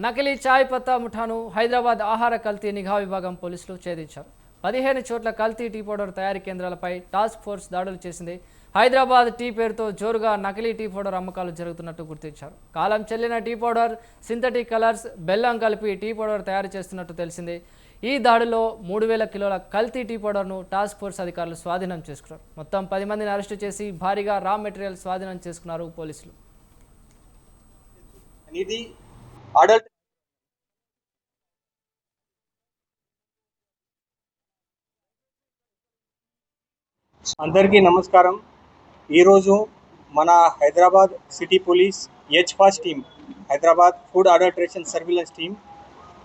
నకిలీ చాయ్ పత్తా ముఠాను హైదరాబాద్ ఆహార కల్తీ నిఘా విభాగం పోలీసులు ఛేదించారు. 15 చోట్ల కల్తీ టీ పౌడర్ తయారీ కేంద్రాలపై టాస్క్ ఫోర్స్ దాడులు చేసింది. హైదరాబాద్ టీ పేరుతో జోరుగా నకిలీ టీ పౌడర్ అమ్మకాలు జరుగుతున్నట్టు గుర్తించారు. కాలం చెల్లిన టీ పౌడర్, సింథటిక్ కలర్స్, బెల్లం కలిపి టీ పౌడర్ తయారు చేస్తున్నట్టు తెలిసింది. ఈ దాడిలో 3000 కిలోల కల్తీ టీ పౌడర్ను టాస్క్ ఫోర్స్ అధికారులు స్వాధీనం చేసుకున్నారు. మొత్తం 10 మందిని అరెస్టు చేసి భారీగా రా మెటీరియల్ స్వాధీనం చేసుకున్నారు పోలీసులు. అడల్ట్ అందరికీ నమస్కారం. ఈరోజు మన Hyderabad city police H-fast team, Hyderabad food adulteration surveillance team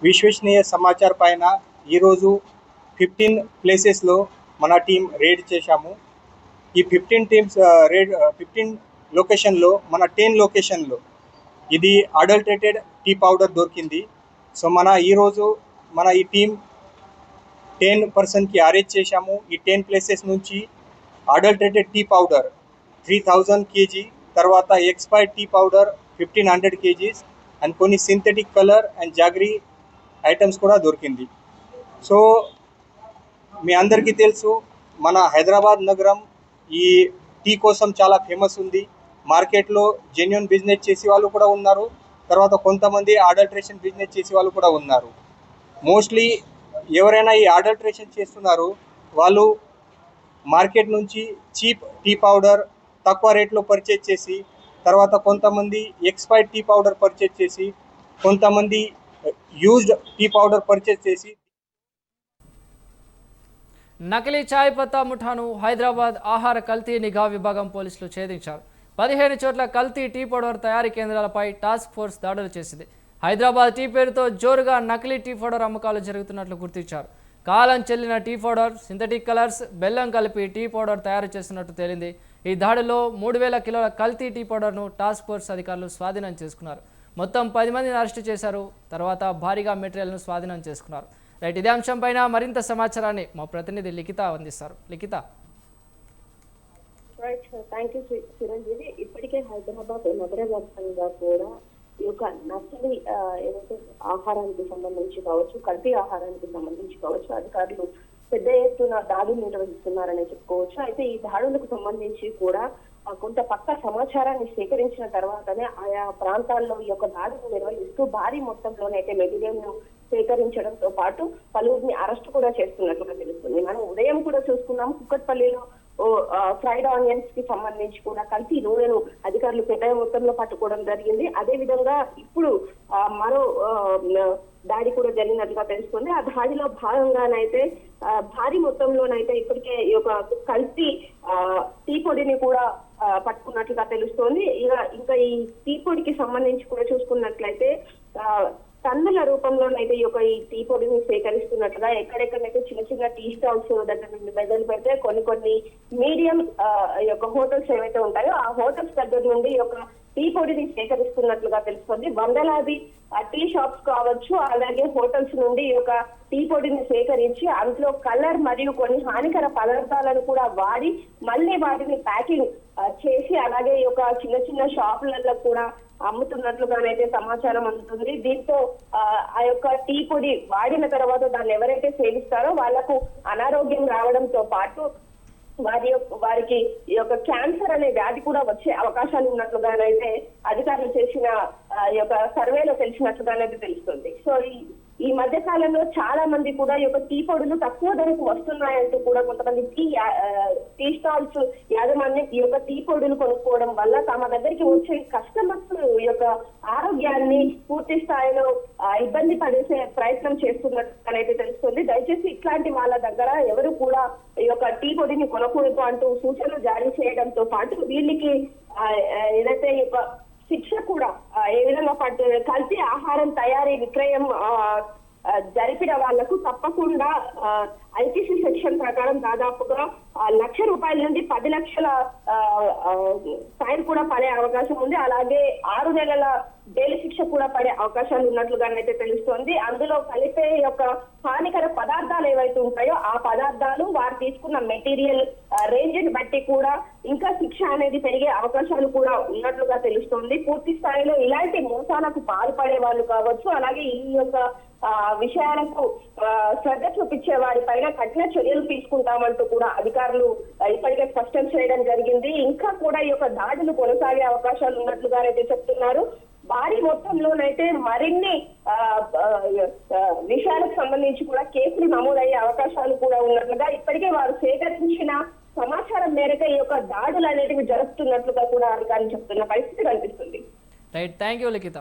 విశ్వసనీయ సమాచారం పైన ఈరోజు 15 ప్లేసెస్లో మన టీం రేడ్ చేశాము. ఈ 15 లొకేషన్లో మన 10 లొకేషన్లో ఇది అడల్టరేటెడ్ టీ పౌడర్ దొరికింది. సో ఈరోజు ఈ టీం 10 పర్సన్కి అరెస్ట్ చేశాము. ఈ 10 ప్లేసెస్ నుంచి అడల్టరేటెడ్ టీ పౌడర్ 3000 kg, తర్వాత expired tea powder 1500 kgs and కొన్ని synthetic colour and jaggery items కూడా దొరికింది. సో మీ అందరికీ తెలుసు, మన హైదరాబాద్ నగరం ఈ టీ కోసం చాలా ఫేమస్ ఉంది. మార్కెట్లో జెన్యూన్ బిజినెస్ చేసే వాళ్ళు కూడా ఉన్నారు, తర్వాత కొంతమంది అడల్ట్రేషన్ బిజినెస్ చేసే వాళ్ళు కూడా ఉన్నారు. మోస్ట్లీ ఎవరైనా ఈ అడల్ట్రేషన్ చేస్తున్నారు వాళ్ళు మార్కెట్ నుంచి చీప్ టీ పౌడర్ తక్కువ రేట్లో పర్చేజ్ చేసి, తర్వాత కొంతమంది ఎక్స్పైర్డ్ టీ పౌడర్ పర్చేజ్ చేసి, కొంతమంది యూజ్డ్ టీ పౌడర్ పర్చేజ్ చేసి. నకిలీ చాయ్ పత్తా ముఠాను హైదరాబాద్ ఆహార కల్తీ నిఘా విభాగం పోలీసులు ఛేదించారు. 15 చోట్ల కల్తీ టీ పౌడర్ తయారీ కేంద్రాలపై టాస్క్ ఫోర్స్ దాడులు చేసింది. హైదరాబాద్ టీ పేరుతో జోరుగా నకిలీ టీ పౌడర్ అమ్మకాలు జరుగుతున్నట్లు గుర్తించారు. కాలం చెల్లిన టీ పౌడర్, సింథటిక్ కలర్స్, బెల్లం కలిపి టీ పౌడర్ తయారు చేస్తున్నట్టు తేలింది. ఈ దాడిలో 3000 కిలోల కల్తీ టీ పౌడర్ను టాస్క్ ఫోర్స్ అధికారులు స్వాధీనం చేసుకున్నారు. మొత్తం 10 మందిని అరెస్టు చేశారు. తర్వాత భారీగా మెటీరియల్ను స్వాధీనం చేసుకున్నారు. రైట్, ఇదే అంశంపైన మరింత సమాచారాన్ని మా ప్రతినిధి లిఖిత అందిస్తారు. Likhitha. Right, thank you Chiranjeevi. ఇప్పటికే హైదరాబాద్ నగర వ్యాప్తంగా కూడా ఈ యొక్క నకిలీ ఏదైతే ఆహారానికి సంబంధించి కావచ్చు, కల్తీ ఆహారానికి సంబంధించి కావచ్చు, అధికారులు పెద్ద ఎత్తున దాడులు నిర్వహిస్తున్నారని చెప్పుకోవచ్చు. అయితే ఈ దాడులకు సంబంధించి కూడా కొంత పక్క సమాచారాన్ని సేకరించిన తర్వాతనే ఆయా ప్రాంతాల్లో ఈ యొక్క దాడులు నిర్వహిస్తూ భారీ మొత్తంలోనైతే మెటీరియల్ ను సేకరించడంతో పాటు పలువురిని అరెస్ట్ కూడా చేస్తున్నట్లుగా తెలుస్తుంది. మనం ఉదయం కూడా చూసుకున్నాం, కుక్కట్పల్లిలో ఫ్రైడ్ ఆనియన్స్ కి సంబంధించి కూడా కల్తీ నూనెను అధికారులు పెద్ద మొత్తంలో పట్టుకోవడం జరిగింది. అదే విధంగా ఇప్పుడు మరో దాడి కూడా జరిగినట్లుగా తెలుస్తుంది. ఆ దాడిలో భాగంగానైతే భారీ మొత్తంలోనైతే ఇప్పటికే ఈ యొక్క కల్తీ టీ పొడిని కూడా పట్టుకున్నట్లుగా తెలుస్తోంది. ఇంకా ఈ టీ పొడికి సంబంధించి కూడా చూసుకున్నట్లయితే టన్నుల రూపంలోనైతే ఈ టీ పొడిని సేకరిస్తున్నట్లుగా ఎక్కడెక్కడైతే చిన్న చిన్న టీ స్టాల్స్ దగ్గర నుండి బెదలు పెడితే కొన్ని మీడియం హోటల్స్ ఏవైతే ఉంటాయో ఆ హోటల్స్ దగ్గర నుండి టీ పొడిని సేకరిస్తున్నట్లుగా తెలుస్తుంది. వందలాది టీ షాప్స్ కావచ్చు, అలాగే హోటల్స్ నుండి టీ పొడిని సేకరించి అందులో కలర్ మరియు కొన్ని హానికర పదార్థాలను కూడా వాడి మళ్ళీ వాటిని ప్యాకింగ్ చేసి అలాగే చిన్న చిన్న షాపులలో కూడా అమ్ముతున్నట్లుగానైతే సమాచారం అందుతుంది. దీంతో ఆ టీ పొడి వాడిన తర్వాత దాన్ని ఎవరైతే సేవిస్తారో వాళ్లకు అనారోగ్యం రావడంతో పాటు వారికి ఈ క్యాన్సర్ అనే వ్యాధి కూడా వచ్చే అవకాశాలు ఉన్నట్లుగానైతే అధికారులు చేసిన సర్వేలో తెలిసినట్లుగానైతే తెలుస్తుంది. సో ఈ మధ్య కాలంలో చాలా మంది కూడా టీ పొడులు తక్కువ ధరకు వస్తున్నాయంటూ కూడా కొంతమంది టీ స్టాల్స్ యాజమాన్యం ఈ టీ పొడులు కొనుక్కోవడం వల్ల తమ దగ్గరికి వచ్చే కస్టమర్స్ ఆరోగ్యాన్ని పూర్తి స్థాయిలో ఇబ్బంది పడేసే ప్రయత్నం చేస్తున్నట్లయితే తెలుస్తుంది. దయచేసి ఇట్లాంటి వాళ్ళ దగ్గర ఎవరు కూడా ఈ టీ పొడిని కొనకూడదు అంటూ సూచనలు జారీ చేయడంతో పాటు వీళ్ళకి ఏదైతే శిక్ష కూడా ఏ విధంగా పడుతుంది, కల్తీ ఆహారం తయారీ విక్రయం జరిపిన వాళ్లకు తప్పకుండా ఐపీసీ సెక్షన్ ప్రకారం దాదాపుగా 1,00,000 రూపాయల నుండి 10 లక్షల ఫైన్ కూడా పడే అవకాశం ఉంది. అలాగే 6 నెలల జైలు శిక్ష కూడా పడే అవకాశాలు ఉన్నట్లుగానైతే తెలుస్తోంది. అందులో కలిపే యొక్క హానికర పదార్థాలు ఏవైతే ఉంటాయో ఆ పదార్థాలు వారు తీసుకున్న మెటీరియల్ రేంజ్ ని బట్టి కూడా ఇంకా శిక్ష అనేది పెరిగే అవకాశాలు కూడా ఉన్నట్లుగా తెలుస్తోంది. పూర్తి స్థాయిలో ఇలాంటి మోసాలకు పాల్పడే వాళ్ళు కావచ్చు, అలాగే ఈ యొక్క విషయాలకు శ్రద్ధ చూపించే వారి పైన కఠిన చర్యలు తీసుకుంటామంటూ కూడా అధికారులు ఇప్పటికే స్పష్టం చేయడం జరిగింది. ఇంకా కూడా ఈ యొక్క దాడులు కొనసాగే అవకాశాలు ఉన్నట్లుగానైతే చెప్తున్నారు. భారీ మొత్తంలోనైతే మరిన్ని విషయాలకు సంబంధించి కూడా కేసులు నమోదయ్యే అవకాశాలు కూడా ఉన్నట్లుగా ఇప్పటికే వారు సేకరించిన సమాచారం మేరకు ఈ యొక్క దాడులు అనేటివి జరుపుతున్నట్లుగా కూడా అధికారులు చెప్తున్న పరిస్థితి కనిపిస్తుంది. Right, thank you Likhita.